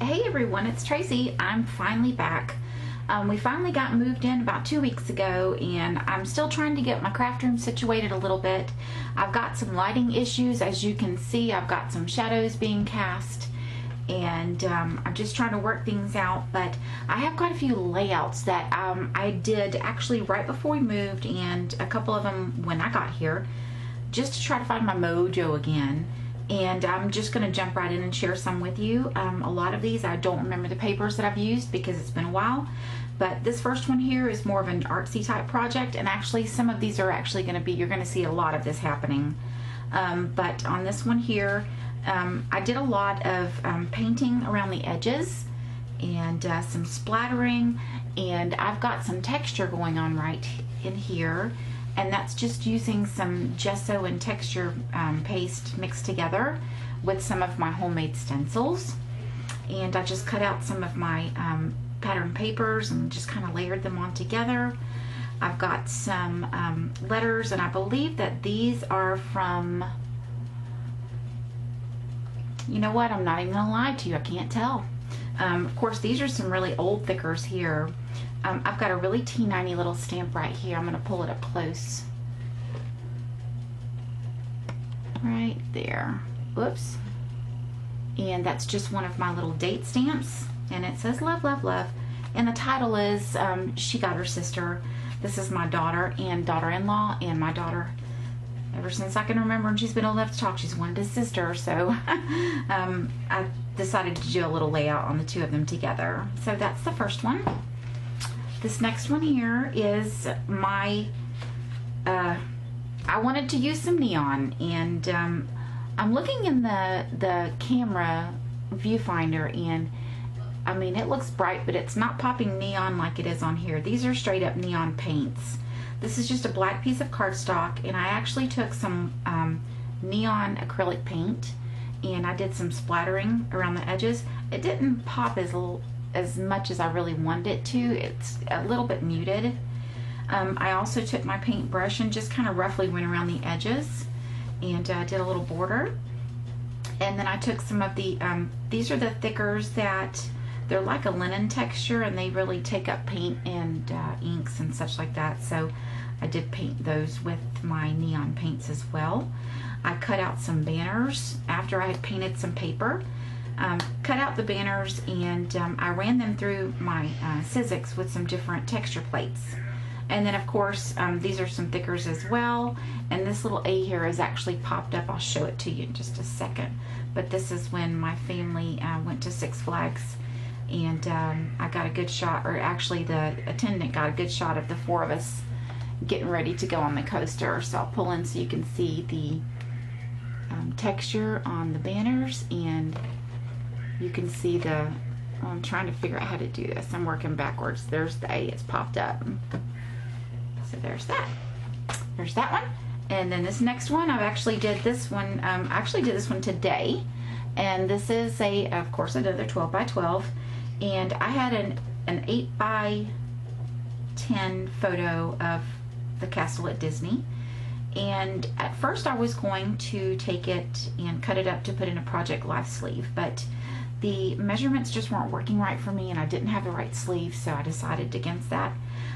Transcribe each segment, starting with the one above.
Hey everyone, it's Tracy. I'm finally back. We finally got moved in about 2 weeks ago, and I'm still trying to get my craft room situated a little bit. I've got some lighting issues. As you can see, I've got some shadows being cast, and I'm just trying to work things out. But I have quite a few layouts that I did actually right before we moved, and a couple of them when I got here, just to try to find my mojo again. And I'm just going to jump right in and share some with you. A lot of these I don't remember the papers that I've used because it's been a while, but this first one here is more of an artsy type project, and actually some of these are actually going to be, you're going to see a lot of this happening. But on this one here, I did a lot of painting around the edges and some splattering, and I've got some texture going on right in here. And that's just using some gesso and texture paste mixed together with some of my homemade stencils. And I just cut out some of my pattern papers and just kind of layered them on together. I've got some letters, and I believe that these are from, you know what, I'm not even gonna lie to you, I can't tell. Of course, these are some really old thickers here. I've got a really teeny little stamp right here. I'm going to pull it up close. Right there. Whoops. And that's just one of my little date stamps. And it says love, love, love. And the title is She Got Her Sister. This is my daughter and daughter-in-law. And my daughter, ever since I can remember and she's been old enough to talk, she's wanted a sister. So I decided to do a little layout on the two of them together. So that's the first one. This next one here is my, I wanted to use some neon, and I'm looking in the camera viewfinder, and I mean, it looks bright, but it's not popping neon like it is on here. These are straight up neon paints. This is just a black piece of cardstock, and I actually took some neon acrylic paint, and I did some splattering around the edges. It didn't pop as much as I really wanted it to. It's a little bit muted. I also took my paintbrush and just kind of roughly went around the edges and did a little border. And then I took some of the, these are the thickers that they're like a linen texture, and they really take up paint and inks and such like that. So I did paint those with my neon paints as well. I cut out some banners after I had painted some paper. Cut out the banners, and I ran them through my Sizzix with some different texture plates. And then of course these are some thickers as well, and this little A here is actually popped up. I'll show it to you in just a second. But this is when my family went to Six Flags, and I got a good shot, or actually the attendant got a good shot of the four of us getting ready to go on the coaster. So I'll pull in so you can see the texture on the banners, and you can see the, I'm trying to figure out how to do this. I'm working backwards. There's the A, it's popped up. So there's that. There's that one. And then this next one, I've actually did this one, I actually did this one today. And this is a, of course, another 12 by 12. And I had an 8 by 10 photo of the castle at Disney. And at first I was going to take it and cut it up to put in a Project Life sleeve, but the measurements just weren't working right for me, and I didn't have the right sleeve, so I decided against that.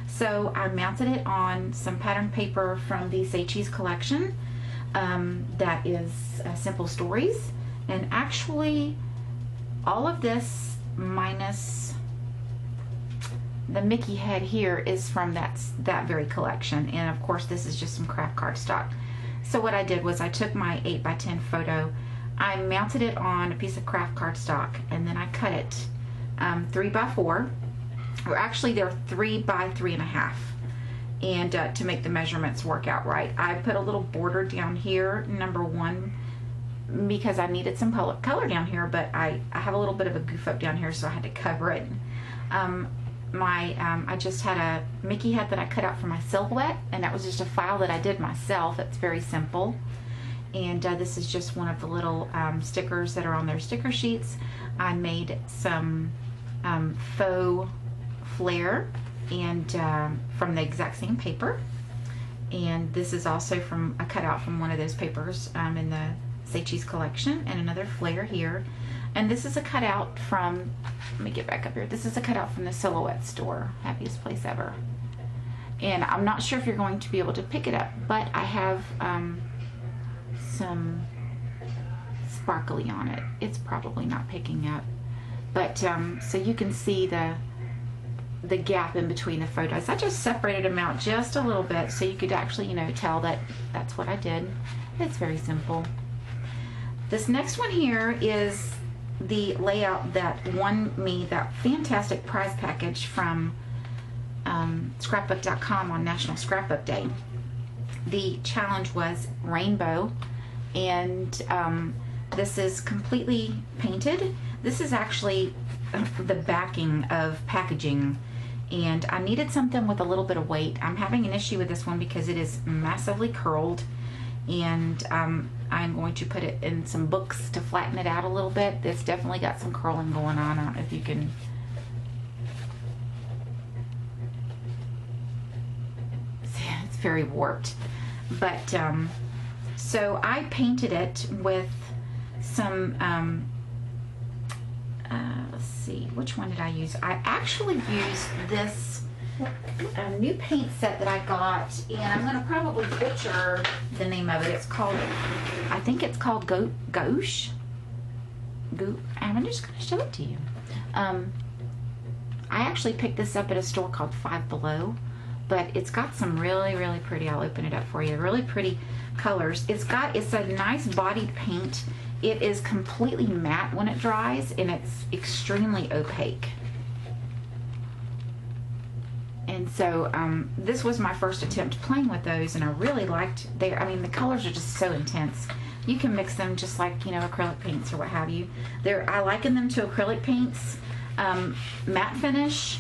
So I mounted it on some pattern paper from the Say Cheese collection that is Simple Stories. And actually all of this minus the Mickey head here is from that very collection. And of course this is just some craft cardstock. So what I did was I took my 8 by 10 photo, I mounted it on a piece of craft cardstock, and then I cut it 3 by 4, or actually they're 3 by 3.5, and to make the measurements work out right. I put a little border down here, number 1, because I needed some color down here, but I have a little bit of a goof up down here, so I had to cover it. I just had a Mickey head that I cut out for my silhouette, and that was just a file that I did myself. It's very simple. And this is just one of the little stickers that are on their sticker sheets. I made some faux flare and from the exact same paper. And this is also from a cutout from one of those papers in the Say Cheese collection, and another flare here. And this is a cutout from, let me get back up here. This is a cutout from the Silhouette store. Happiest place ever. And I'm not sure if you're going to be able to pick it up, but I have some sparkly on it. It's probably not picking up. But so you can see the gap in between the photos. I just separated them out just a little bit so you could actually, you know, tell that that's what I did. It's very simple. This next one here is the layout that won me that fantastic prize package from scrapbook.com on National Scrapbook Day. The challenge was rainbow, and this is completely painted. This is actually the backing of packaging, and I needed something with a little bit of weight. I'm having an issue with this one because it is massively curled, and I'm going to put it in some books to flatten it out a little bit. It's definitely got some curling going on. I don't know if you can. It's very warped. But so I painted it with some let's see, which one did I use? I actually used this new paint set that I got, and I'm going to probably butcher the name of it. It's called, I think it's called Gouache. I'm just going to show it to you. I actually picked this up at a store called Five Below, but it's got some really, really pretty, I'll open it up for you, really pretty colors. It's a nice bodied paint. It is completely matte when it dries, and it's extremely opaque. And so this was my first attempt playing with those, and I really liked I mean, the colors are just so intense. You can mix them just like, you know, acrylic paints or what have you. I liken them to acrylic paints, matte finish,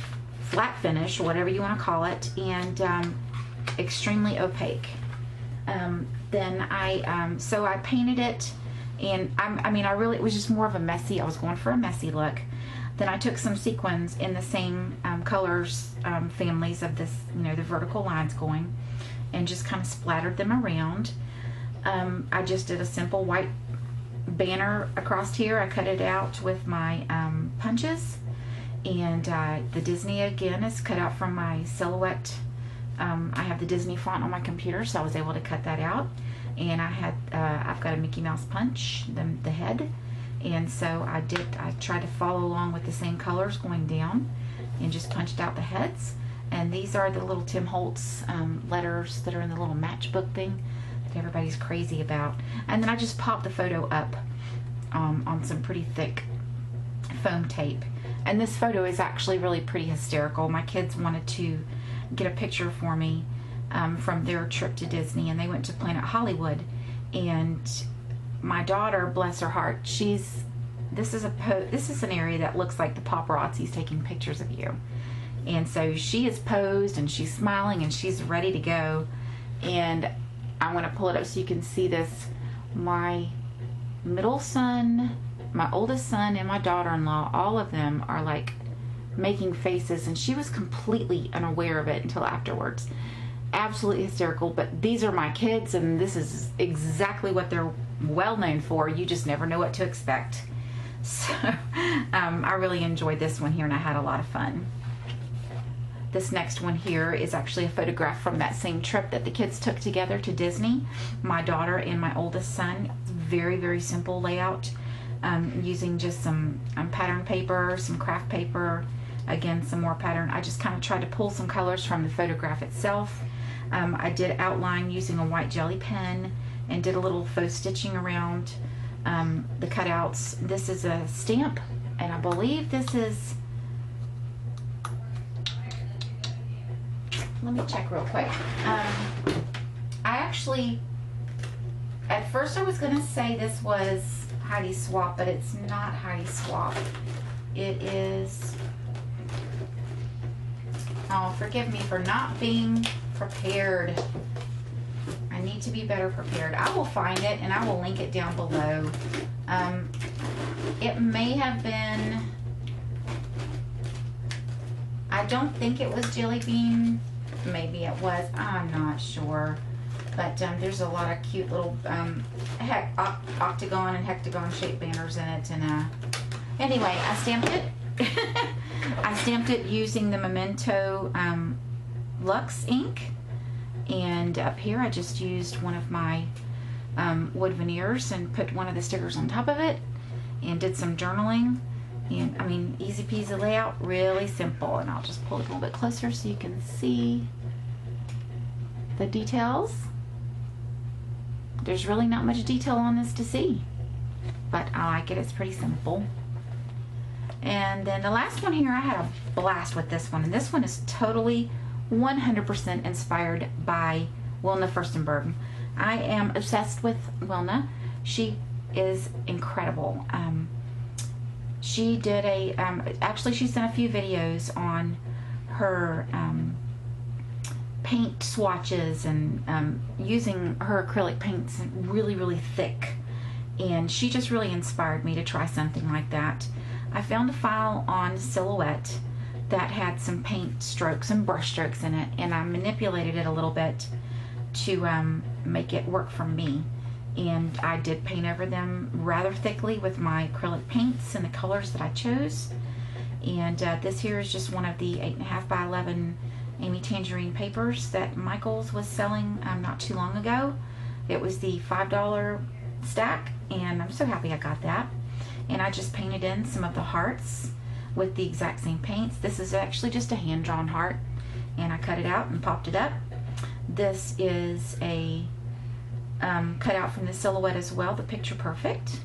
flat finish, or whatever you want to call it, and extremely opaque. So I painted it, and it was just more of a messy, I was going for a messy look. Then I took some sequins in the same colors, families of this, you know, the vertical lines going, and just kind of splattered them around. I just did a simple white banner across here. I cut it out with my punches, and the Disney again is cut out from my Silhouette. I have the Disney font on my computer, so I was able to cut that out. And I've got a Mickey Mouse punch, the head. And so I tried to follow along with the same colors going down, and just punched out the heads. And these are the little Tim Holtz letters that are in the little matchbook thing that everybody's crazy about. And then I just popped the photo up on some pretty thick foam tape. And this photo is actually really pretty hysterical. My kids wanted to get a picture for me from their trip to Disney, and they went to Planet Hollywood. And my daughter, bless her heart, this is an area that looks like the paparazzi's taking pictures of you. And so she is posed, and she's smiling, and she's ready to go. And I want to pull it up so you can see this. My middle son, my oldest son, and my daughter-in-law, all of them are like making faces, and she was completely unaware of it until afterwards. Absolutely hysterical. But these are my kids, and this is exactly what they're well known for. You just never know what to expect. So I really enjoyed this one here, and I had a lot of fun. This next one here is actually a photograph from that same trip that the kids took together to Disney, my daughter and my oldest son. Very, very simple layout, using just some pattern paper, some craft paper, again some more pattern. I just kind of tried to pull some colors from the photograph itself. I did outline using a white jelly pen, and did a little faux stitching around the cutouts. This is a stamp, and I believe this is, let me check real quick. I actually, at first I was going to say this was Heidi Swapp, but it's not Heidi Swapp. It is, oh, forgive me for not being prepared. I need to be better prepared. I will find it, and I will link it down below. It may have been, I don't think it was Jelly Bean. Maybe it was. I'm not sure. But there's a lot of cute little octagon and hectagon shaped banners in it. And anyway, I stamped it. I stamped it using the Memento Luxe ink. And up here I just used one of my wood veneers and put one of the stickers on top of it and did some journaling. And I mean, easy peasy layout, really simple. And I'll just pull it a little bit closer so you can see the details. There's really not much detail on this to see, but I like it. It's pretty simple. And then the last one here, I had a blast with this one. And this one is totally 100% inspired by Wilna Furstenberg. I am obsessed with Wilna. She is incredible. She did a, actually she's done a few videos on her paint swatches and using her acrylic paints really, really thick. And she just really inspired me to try something like that. I found a file on Silhouette that had some paint strokes and brush strokes in it, and I manipulated it a little bit to make it work for me. And I did paint over them rather thickly with my acrylic paints and the colors that I chose. And this here is just one of the 8.5 by 11 Amy Tangerine papers that Michaels was selling not too long ago. It was the $5 stack, and I'm so happy I got that. And I just painted in some of the hearts with the exact same paints. This is actually just a hand-drawn heart, and I cut it out and popped it up. This is a cutout from the Silhouette as well, the Picture Perfect,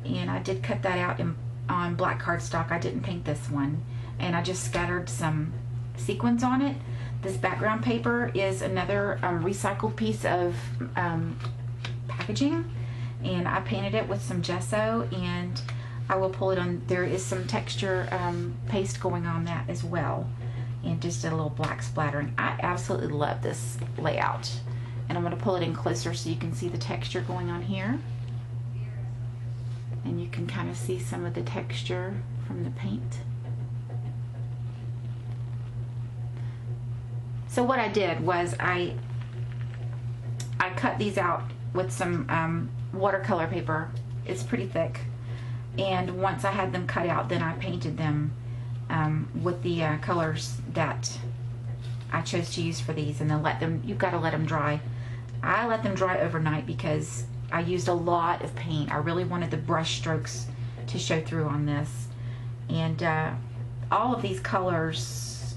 and I did cut that out on black cardstock. I didn't paint this one, and I just scattered some sequins on it. This background paper is another recycled piece of packaging, and I painted it with some gesso, and I will pull it on. There is some texture paste going on that as well, and just a little black splattering. I absolutely love this layout, and I'm going to pull it in closer so you can see the texture going on here, and you can kind of see some of the texture from the paint. So what I did was I cut these out with some watercolor paper. It's pretty thick. And once I had them cut out, then I painted them with the colors that I chose to use for these, and then you've got to let them dry. I let them dry overnight because I used a lot of paint. I really wanted the brush strokes to show through on this. And all of these colors,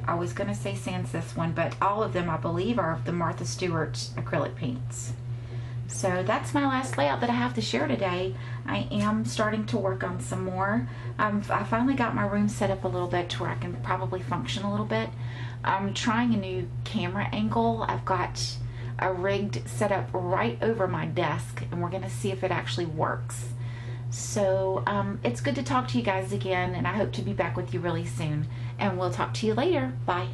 I was going to say sans this one, but all of them I believe are the Martha Stewart acrylic paints. So that's my last layout that I have to share today. I am starting to work on some more. I finally got my room set up a little bit to where I can probably function a little bit. I'm trying a new camera angle. I've got a rigged setup right over my desk, and we're going to see if it actually works. So it's good to talk to you guys again, and I hope to be back with you really soon. And we'll talk to you later. Bye.